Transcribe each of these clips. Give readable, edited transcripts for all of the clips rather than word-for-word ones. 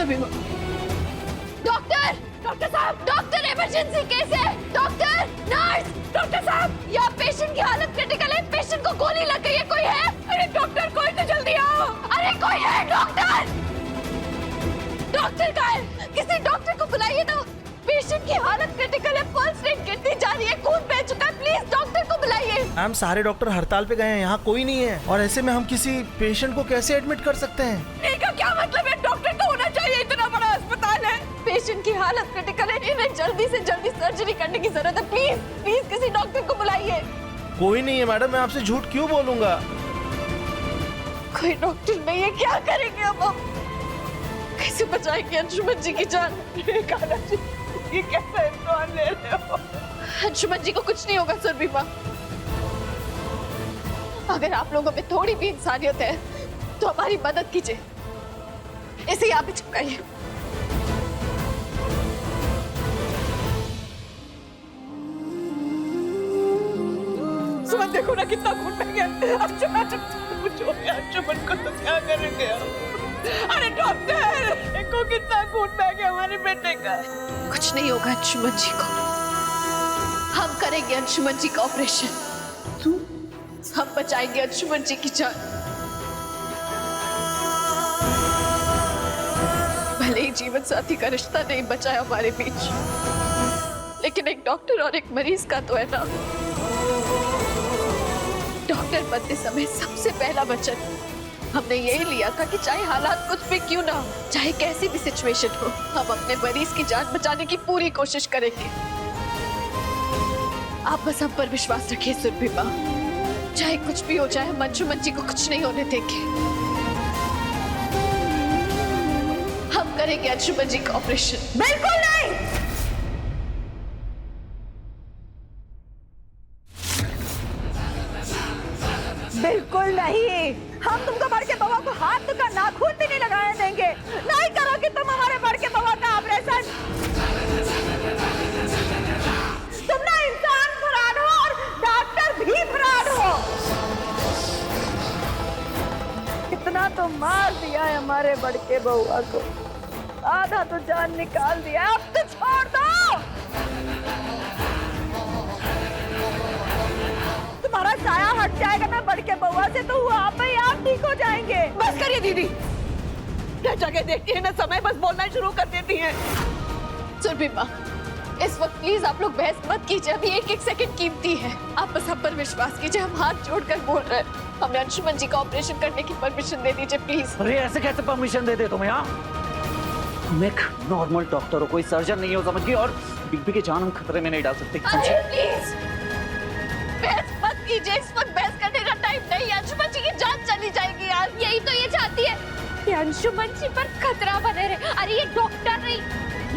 सुबीमा। Doctor, doctor साहब, doctor emergency case है। Doctor, nurse, doctor साहब, यहाँ पेशेंट की हालत क्रिटिकल है, पेशेंट को गोली लग गई है, कोई है? अरे डॉक्टर, कोई तो जल्दी आओ। अरे कोई है डॉक्टर? डॉक्टर कहाँ है? किसी डॉक्टर को बुलाइए ना, पेशेंट की हालत क्रिटिकल है, पल्स रेट गिरती जा रही है, खून बह चुका है, प्लीज डॉक्टर को बुलाइए। मैम सारे डॉक्टर हड़ताल पे गए हैं, यहाँ कोई नहीं है और ऐसे में हम किसी पेशेंट को कैसे एडमिट कर सकते हैं? नहीं का क्या मतलब है? डॉक्टर तो होना चाहिए, इतना बड़ा अस्पताल है। पेशेंट की हालत क्रिटिकल है, इन्हें जल्दी से जल्दी सर्जरी करने की जरूरत है, प्लीज प्लीज किसी डॉक्टर को बुलाइए। कोई नहीं है मैडम, मैं आपसे झूठ क्यों बोलूंगा? कोई डॉक्टर नहीं है, क्या करेंगे अब हम? कैसे बचाएंगे अंशुमन जी की जान? ये कैसा इम्तिहान ले रहे हो? अंशुमन जी को कुछ नहीं होगा सुरभीमा। अगर आप लोगों में थोड़ी भी इंसानियत है तो हमारी मदद कीजिए, इसे आप ही चिपकाइए। सुमन देखो ना कितना खून बह गया। अंशुमन को तो क्या करेंगे हम? अरे डॉक्टर, देखो कितना खून बह गया हमारे बेटे का। कुछ नहीं होगा अंशुमन जी को, हम करेंगे अंशुमन जी का ऑपरेशन। हम बचाएंगे अंशुमन जी की जान। भले ही जीवन साथी का रिश्ता नहीं बचा है हमारे बीच, लेकिन एक डॉक्टर और एक मरीज का तो है ना। डॉक्टर बनते समय सबसे पहला वचन हमने यही लिया था कि चाहे हालात कुछ भी क्यों ना हो, चाहे कैसी भी सिचुएशन हो, हम अपने मरीज की जान बचाने की पूरी कोशिश करेंगे। आप बस हम पर विश्वास रखिए सुरभीमा, चाहे कुछ भी हो जाए, हम अंशुमन जी को कुछ नहीं होने देंगे। हम करेंगे अंशुमन जी का ऑपरेशन। बिल्कुल नहीं। बिल्कुल नहीं, हम तुमको बड़के बउआ को हाथ का नाखून भी नहीं लगाने देंगे। नहीं करोगे तुम हमारे बड़के बउआ का ऑपरेशन। तुम ना इंसान फराड हो और डॉक्टर भी फराड हो। कितना तो मार दिया है हमारे बड़के बउआ को, आधा तो जान निकाल दिया, अब तो छोड़ दो। तुम्हारा साया हट जाएगा ना बड़के बउआ से, तो वो आप ही आप ठीक हो जाएंगे। बस करिए दीदी, क्या जगह देखती है ना समय, बस बोलना शुरू कर देती है। सुरभीमा, इस वक्त प्लीज आप लोग बहस मत कीजिए, अभी एक एक सेकंड कीमती है। आप बस हम पर विश्वास कीजिए, हम हाथ जोड़कर बोल रहे हैं। हमें अंशुमन जी का ऑपरेशन करने की परमिशन दे दीजिए प्लीज। अरे ऐसे कैसे परमिशन दे दे तुम यहाँ? हम एक नॉर्मल डॉक्टर हो, कोई सर्जन नहीं हो समझिए, और बीबी की जान हम खतरे में नहीं डाल सकते। प्लीज बहस मत कीजिए, इस वक्त बहस करने का टाइम नहीं है। अंशुमन जी की जान चली जाएगी यार, यही तो ये चाहती है कि अंशुमन जी पर खतरा बने रहे। अरे ये डॉक्टर नहीं,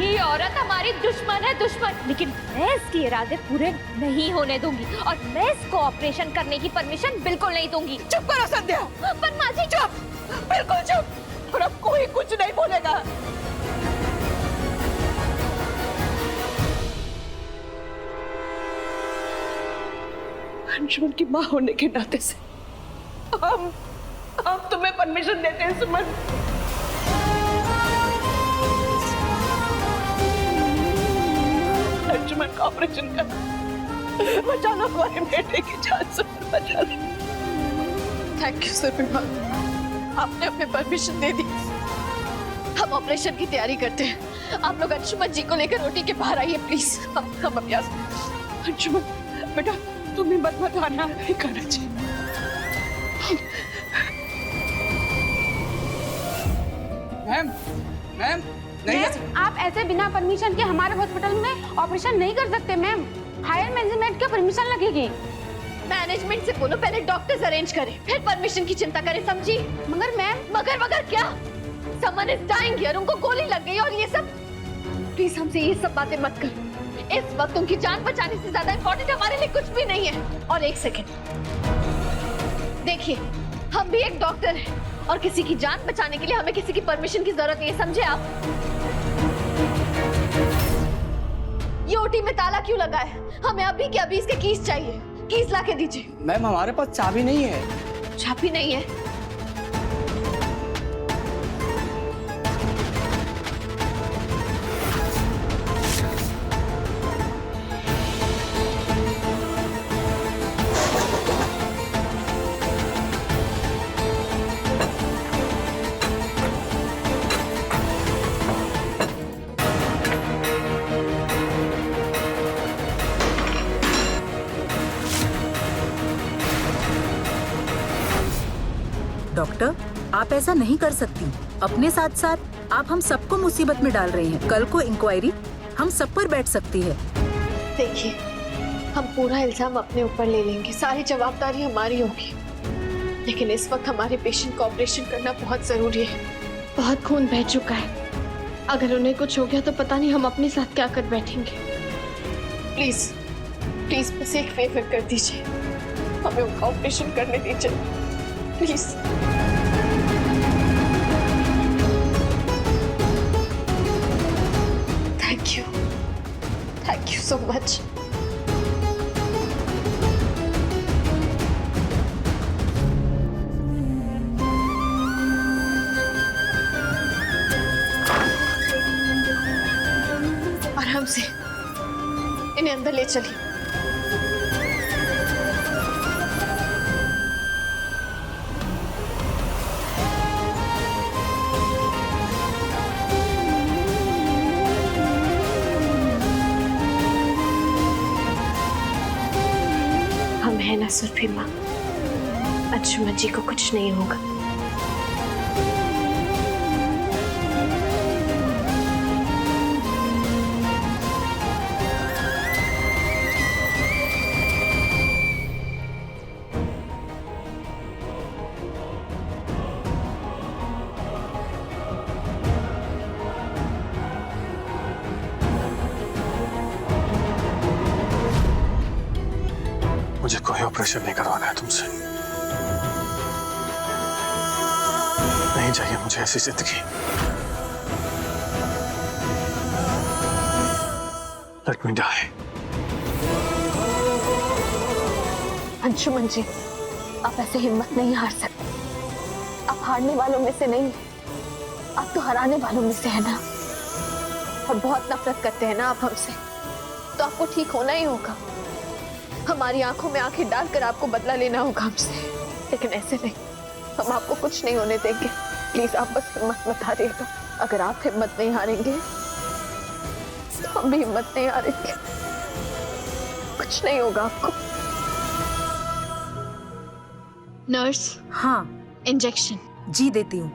ये औरत हमारी दुश्मन है, दुश्मन। लेकिन मैं इसके इरादे पूरे नहीं होने दूंगी और मैं इसको ऑपरेशन करने की परमिशन बिल्कुल नहीं दूंगी। चुप करो संध्या। पर माँ जी चुप, बिल्कुल चुप, और अब कोई कुछ नहीं बोलेगा। अंशुमन की माँ होने के नाते से हम तुम्हें परमिशन देते हैं सुमन। अंशुमन का ऑपरेशन करना, बचाना हमारे बेटे की जान, सुमन बचाना। थैंक यू सुरभीमा, आपने हमें परमिशन दे दी। हम ऑपरेशन की तैयारी करते हैं, आप लोग अंशुमन जी को लेकर रोटी के बाहर आइए प्लीज। हम अभ्यास। अंशुमन बेटा तुम्हें मत आना, नहीं करना चाहिए। मैम नहीं, आप ऐसे बिना परमिशन के हमारे हॉस्पिटल में ऑपरेशन नहीं कर सकते मैम। हायर मैनेजमेंट की परमिशन लगेगी। मैनेजमेंट से बोलो पहले डॉक्टर्स अरेंज करें, फिर परमिशन की चिंता करें, समझी? मगर मैम, मगर क्या? समवन इज डाइंग हियर, उनको गोली लग गई और ये सब। प्लीज हमसे ये सब बातें मत कर, इस वक्त उनकी जान बचाने से ज्यादा इम्पोर्टेंट हमारे लिए कुछ भी नहीं है। और एक सेकंड देखिए, हम भी एक डॉक्टर हैं और किसी की जान बचाने के लिए हमें किसी की परमिशन की जरूरत नहीं है, समझे आप? ये ओटी में ताला क्यों लगा है? हमें अभी के अभी इसके कीज चाहिए, कीज ला के दीजिए। मैम हमारे पास चाबी नहीं है। चाबी नहीं है? आप ऐसा नहीं कर सकती। अपने साथ साथ आप हम सबको मुसीबत में डाल रही हैं। कल को इंक्वायरी हम सब पर बैठ सकती है। देखिए, हम पूरा इल्जाम अपने ऊपर ले लेंगे, सारी जवाबदारी हमारी होगी, लेकिन इस वक्त हमारे पेशेंट का ऑपरेशन करना बहुत जरूरी है। बहुत खून बह चुका है, अगर उन्हें कुछ हो गया तो पता नहीं हम अपने साथ क्या कर बैठेंगे। प्लीज प्लीज बस एक फेवर कर दीजिए, हमें उनका ऑपरेशन करने दीजिए please. Thank you so much. आराम से इन्हें अंदर ले चलिए। हम है ना सुरभि माँ, अंशुमन जी को कुछ नहीं होगा। मुझे कोई ऑपरेशन नहीं करवाना है तुमसे। नहीं चाहिए मुझे ऐसी जिंदगी। Let me die. Anshuman ji, आप ऐसे हिम्मत नहीं हार सकते। आप हारने वालों में से नहीं, आप तो हराने वालों में से है ना। और बहुत नफरत करते हैं ना आप हमसे, तो आपको ठीक होना ही होगा। हमारी आंखों में आंखें डालकर आपको बदला लेना होगा हमसे, लेकिन ऐसे नहीं, हम आपको कुछ नहीं होने देंगे। प्लीज आप बस हिम्मत मत हारिएगा। अगर आप हिम्मत नहीं हारेंगे तो हम भी हिम्मत नहीं हारेंगे। कुछ नहीं होगा आपको। नर्स। हाँ इंजेक्शन। जी देती हूँ।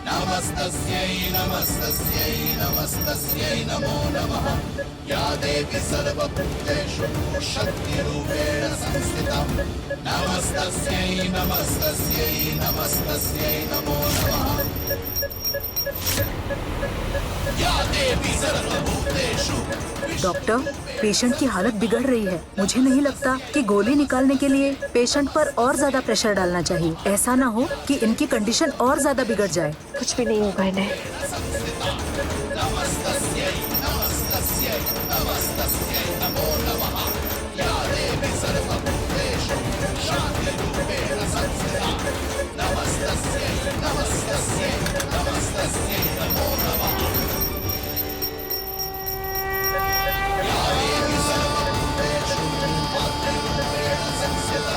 नमस्तस्यै नमस्तस्यै नमस्तस्यै नमो नमः। या देवी सर्वभूतेषु शक्तिरूपेण संस्थिता। नमस्तस्यै नमस्तस्यै नमस्तस्यै नमो नमः। या देवी सर्वभूतेषु। डॉक्टर, पेशेंट की हालत बिगड़ रही है। मुझे नहीं लगता कि गोली निकालने के लिए पेशेंट पर और ज्यादा प्रेशर डालना चाहिए। ऐसा ना हो कि इनकी कंडीशन और ज्यादा बिगड़ जाए। कुछ भी नहीं होगा इन्हें। नमस्तस्यै नमस्तस्यै नमस्तस्यै नमो नमः। या देवी सर्वभूतेषु शक्तिरूपेण संस्थिता। नमस्तस्यै नमस्तस्यै नमस्तस्यै नमो नमः। या देवी सर्वभूतेषु शक्तिरूपेण संस्थिता।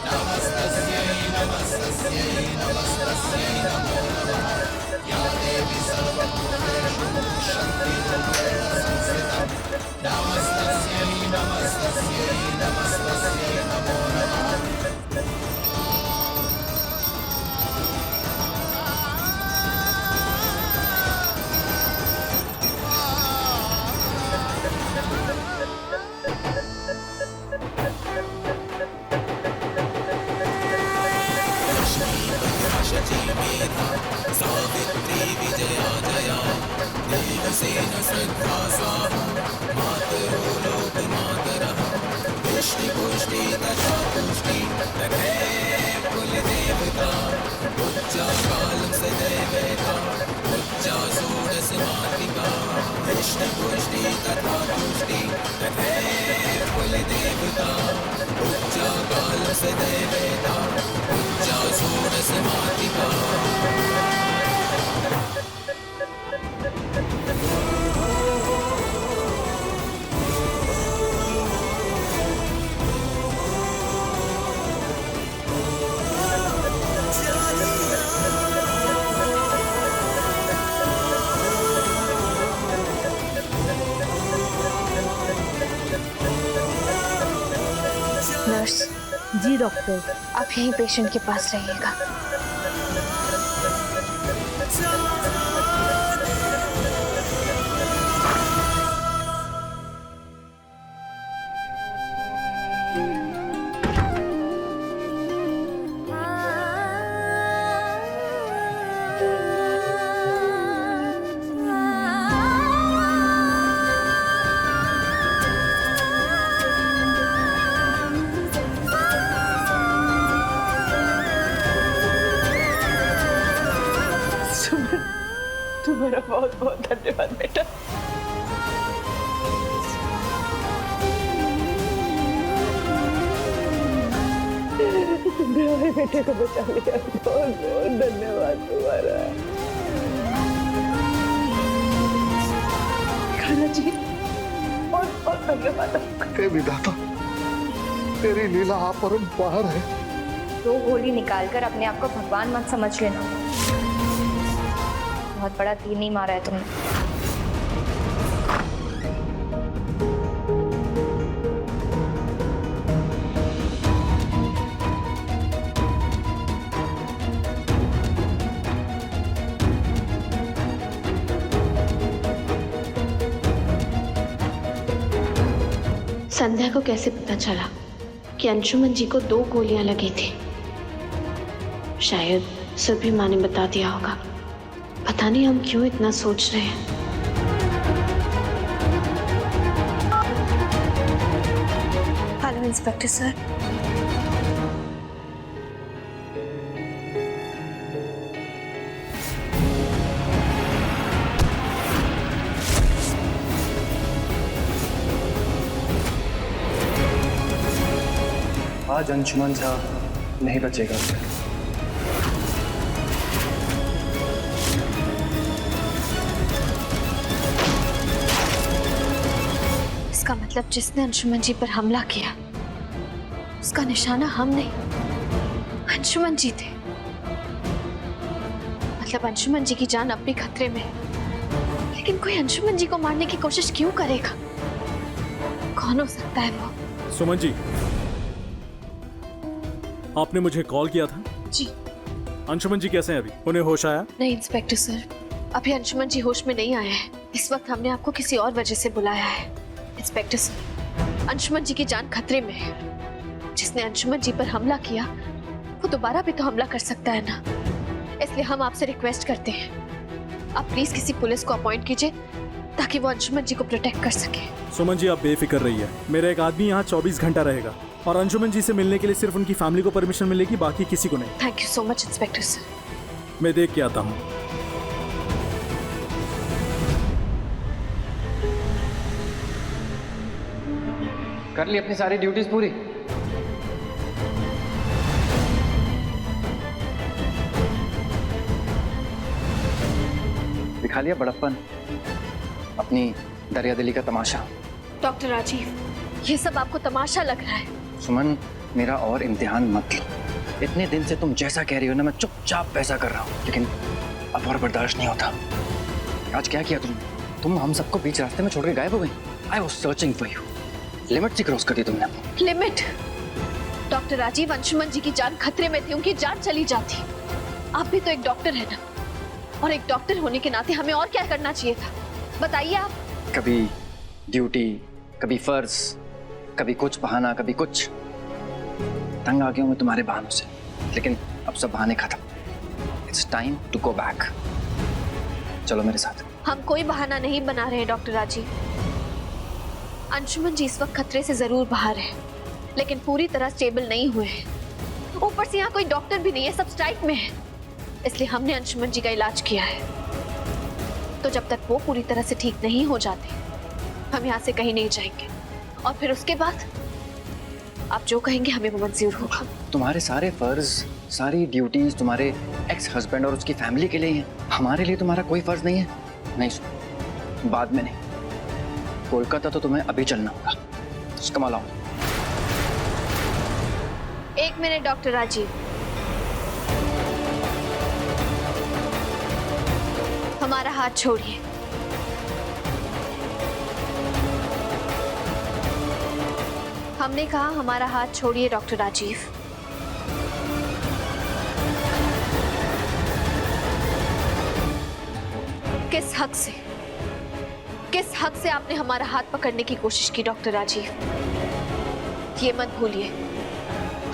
नमस्तस्यै नमस्तस्यै नमस्तस्यै नमो नमः। या देवी सर्वभूतेषु शक्तिरूपेण संस्थिता। नमस्तस्यै नमस्तस्यै नमस्तस्यै नमो नमः। सावित्री विजया जया देवसेन श्रद्धा स्वाहा मातरो लोकमातरः पुष्टि तथा पुष्टि तथे कुलदेवता उच्चाकालं सदैवेता उच्चा षोडशमातृका पुष्टि तथा पुष्टि तथे कुलदेवता उच्चाकालं सदैवेता उच्चा षोडशमातृका। जी डॉक्टर। आप यहीं पेशेंट के पास रहिएगा। तुम्हारा बहुत बहुत धन्यवाद बेटा। तुमने हमारे बेटे को बचा लिया, बहुत बहुत धन्यवाद तुम्हारा। खाना जी बहुत बहुत धन्यवाद आपका। हे विधाता, तेरी लीला अपरंपार है। 2 गोली निकालकर अपने आप को भगवान मत समझ लेना। बहुत बड़ा तीर नहीं मारा है तुमने। संध्या को कैसे पता चला कि अंशुमन जी को 2 गोलियां लगी थी? शायद सुरभि माँ ने बता दिया होगा। पता नहीं हम क्यों इतना सोच रहे हैं। Hello inspector sir. आज अंशुमन झा नहीं बचेगा। इसका मतलब जिसने अंशुमन जी पर हमला किया उसका निशाना हम नहीं, अंशुमन जी थे। मतलब अंशुमन जी की जान अब भी खतरे में है, लेकिन कोई अंशुमन जी को मारने की कोशिश क्यों करेगा? कौन हो सकता है वो? सुमन जी, आपने मुझे कॉल किया था? जी। अंशुमन जी कैसे हैं अभी? उन्हें होश आया? नहीं इंस्पेक्टर सर, अभी अंशुमन जी होश में नहीं आए हैं। इस वक्त हमने आपको किसी और वजह से बुलाया है। इंस्पेक्टर सर, अंशुमन जी की जान खतरे में है। जिसने अंशुमन जी पर हमला किया वो दोबारा भी तो हमला कर सकता है ना। इसलिए हम आपसे रिक्वेस्ट करते हैं, आप प्लीज किसी पुलिस को अपॉइंट कीजिए ताकि वो अंशुमन जी को प्रोटेक्ट कर सके। सुमन जी, आप बेफिक्र रहिए। मेरा एक आदमी यहाँ 24 घंटा रहेगा और अंशुमन जी से मिलने के लिए सिर्फ उनकी फैमिली को परमिशन मिलेगी, बाकी किसी को नहीं। Thank you so much inspector sir. मैं देख के आता हूँ। कर ली अपनी सारी ड्यूटीज पूरी? दिखा लिया बड़प्पन, अपनी दरिया दिली का तमाशा। डॉक्टर राजीव, ये सब आपको तमाशा लग रहा है? सुमन, मेरा और इम्तिहान मत लो। इतने दिन से तुम जैसा कह रही हो ना, मैं चुपचाप पैसा कर रहा हूँ, लेकिन अब और बर्दाश्त नहीं होता। आज क्या किया तुमने? तुम हम सबको बीच रास्ते में छोड़ के गायब हो गई। I was searching for you. Limit से क्रॉस कर दी तुमने। लिमिट? डॉक्टर राजीव, अंशुमन जी की जान खतरे में थी, उनकी जान चली जाती। आप भी तो एक डॉक्टर है ना, और एक डॉक्टर होने के नाते हमें और क्या करना चाहिए था, बताइए आप। कभी ड्यूटी, कभी फर्ज, कभी कुछ बहाना, कभी कुछ। तंग आ गया हूं मैं तुम्हारे बहानों से, लेकिन अब सब बहाने खत्म। It's time to go back. चलो मेरे साथ। हम कोई बहाना नहीं बना रहे डॉक्टर राजीव। अंशुमन जी इस वक्त खतरे से जरूर बाहर है, लेकिन पूरी तरह स्टेबल नहीं हुए हैं। ऊपर से यहाँ कोई डॉक्टर भी नहीं है, सब स्ट्राइक में है। इसलिए हमने अंशुमन जी का इलाज किया है। तो जब तक वो पूरी तरह से ठीक नहीं हो जाते, हम यहाँ से कहीं नहीं जाएंगे। और फिर उसके बाद आप जो कहेंगे हमें वो मंजूर होगा। तुम्हारे सारे फर्ज, सारी ड्यूटीज तुम्हारे एक्स हस्बैंड और उसकी फैमिली के लिए हैं। हमारे लिए तुम्हारा कोई फर्ज नहीं है? नहीं सुन, बाद में नहीं। कोलकाता तो तुम्हें अभी चलना होगा। कमाल आओ। एक मिनट डॉक्टर राजीव, हमारा हाथ छोड़िए। हमने कहा हमारा हाथ छोड़िए डॉक्टर राजीव। किस हक से आपने हमारा हाथ पकड़ने की कोशिश की डॉक्टर राजीव? ये मत भूलिए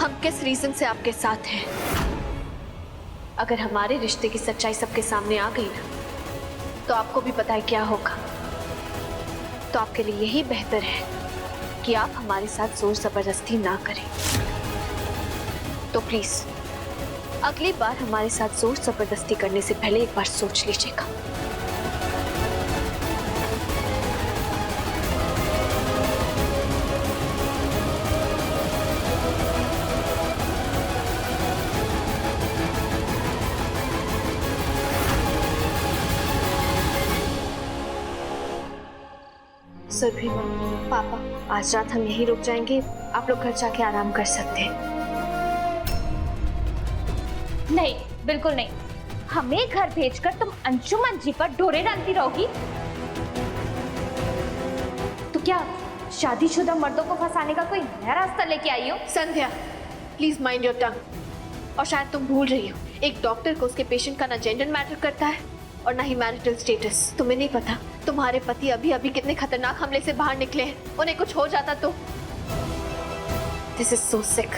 हम किस रीजन से आपके साथ हैं। अगर हमारे रिश्ते की सच्चाई सबके सामने आ गई ना तो आपको भी पता है क्या होगा। तो आपके लिए यही बेहतर है कि आप हमारे साथ जोर जबरदस्ती ना करें। तो प्लीज अगली बार हमारे साथ जोर जबरदस्ती करने से पहले एक बार सोच लीजिएगा। सुरभि माँ, पापा, आज रात हम यहीं रुक जाएंगे। आप लोग घर जाके आराम कर सकते हैं। नहीं, बिल्कुल नहीं। हमें घर भेजकर तुम अंशुमन जी पर डोरे डालती रहोगी? तो क्या शादीशुदा मर्दों को फंसाने का कोई नया रास्ता लेके आई हो? संध्या, प्लीज माइंड योर टंग। और शायद तुम भूल रही हो, एक डॉक्टर को उसके पेशेंट का ना जेंडर मैटर करता है और ना ही मैरिटल स्टेटस। तुम्हें नहीं पता तुम्हारे पति अभी अभी कितने खतरनाक हमले से बाहर निकले हैं। उन्हें कुछ हो जाता तो। दिस इज सो सिक।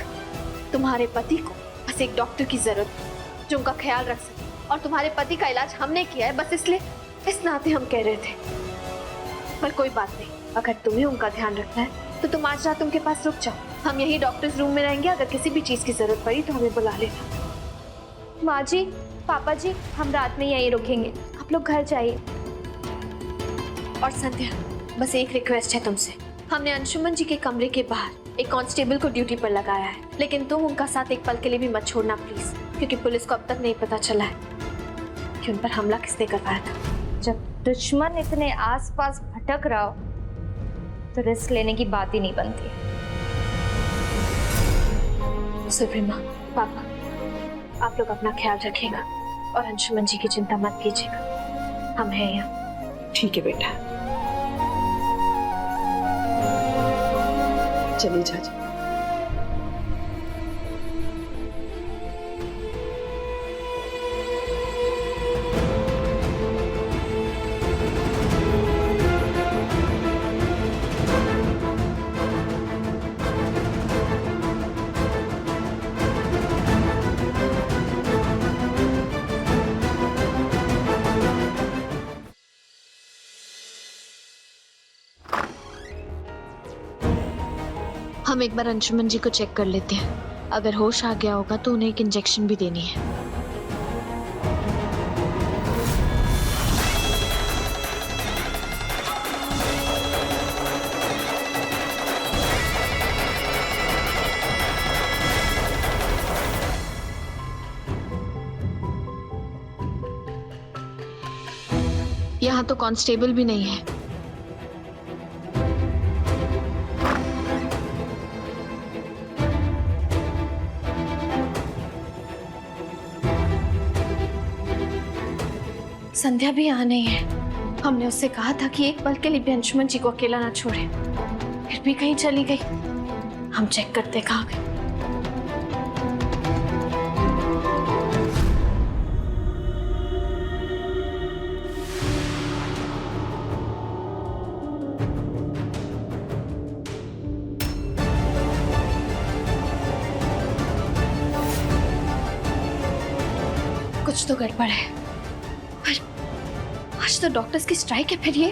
तुम्हारे पति को बस एक डॉक्टर की जरूरत है जो उनका ख्याल रख सके, और तुम्हारे पति का इलाज हमने किया है बस इसलिए, इस नाते हम कह रहे थे। पर कोई बात नहीं, अगर तुम्हें उनका ध्यान रखना है तो तुम आज रात उनके पास रुक जाओ। हम यही डॉक्टर्स रूम में रहेंगे। अगर किसी भी चीज की जरूरत पड़ी तो हमें बुला लेना। माँ जी, पापा जी, हम रात में यहीं रुकेंगे। आप लोग घर जाइए। और संध्या, बस एक रिक्वेस्ट है तुमसे। हमने अंशुमन जी के कमरे के बाहर एक कांस्टेबल को ड्यूटी पर लगाया है, लेकिन तुम उनका साथ एक पल के लिए भी मत छोड़ना प्लीज, क्योंकि पुलिस को अब तक नहीं पता चला है कि उन पर हमला किसने करवाया था। जब दुश्मन इतने आसपास भटक रहा हो तो रिस्क लेने की बात ही नहीं बनती। सुप्रीमा, पापा, आप लोग अपना ख्याल रखिएगा और अंशुमन जी की चिंता मत कीजिएगा। हम हैं यहाँ। ठीक है बेटा, चलिए चाची। हम एक बार अंशुमन जी को चेक कर लेते हैं। अगर होश आ गया होगा तो उन्हें एक इंजेक्शन भी देनी है। यहाँ तो कांस्टेबल भी नहीं है। संध्या भी यहाँ नहीं है। हमने उससे कहा था कि एक पल के लिए भी अंशुमन जी को अकेला ना छोड़े, फिर भी कहीं चली गई। हम चेक करते कहाँ गई। कुछ तो गड़बड़ है। आज तो डॉक्टर्स की स्ट्राइक है। फिर ये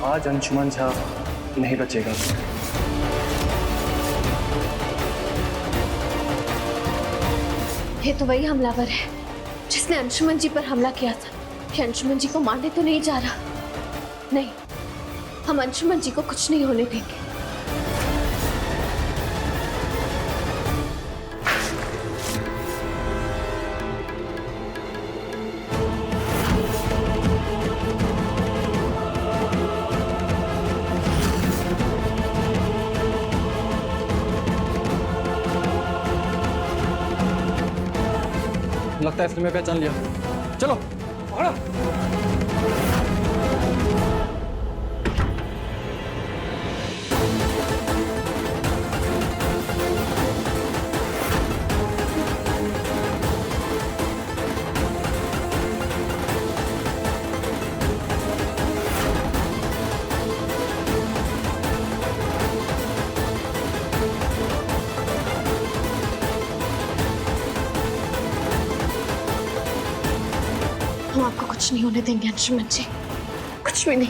आज अंशुमन झा नहीं बचेगा। ये तो वही हमलावर है जिसने अंशुमन जी पर हमला किया था। कि अंशुमन जी को मारने तो नहीं जा रहा। नहीं, हम अंशुमन जी को कुछ नहीं होने देंगे। लगता है इसने मैं पहचान लिया। चलो पकड़ो। हम आपको कुछ नहीं होने देंगे अंशुमन जी, कुछ भी नहीं।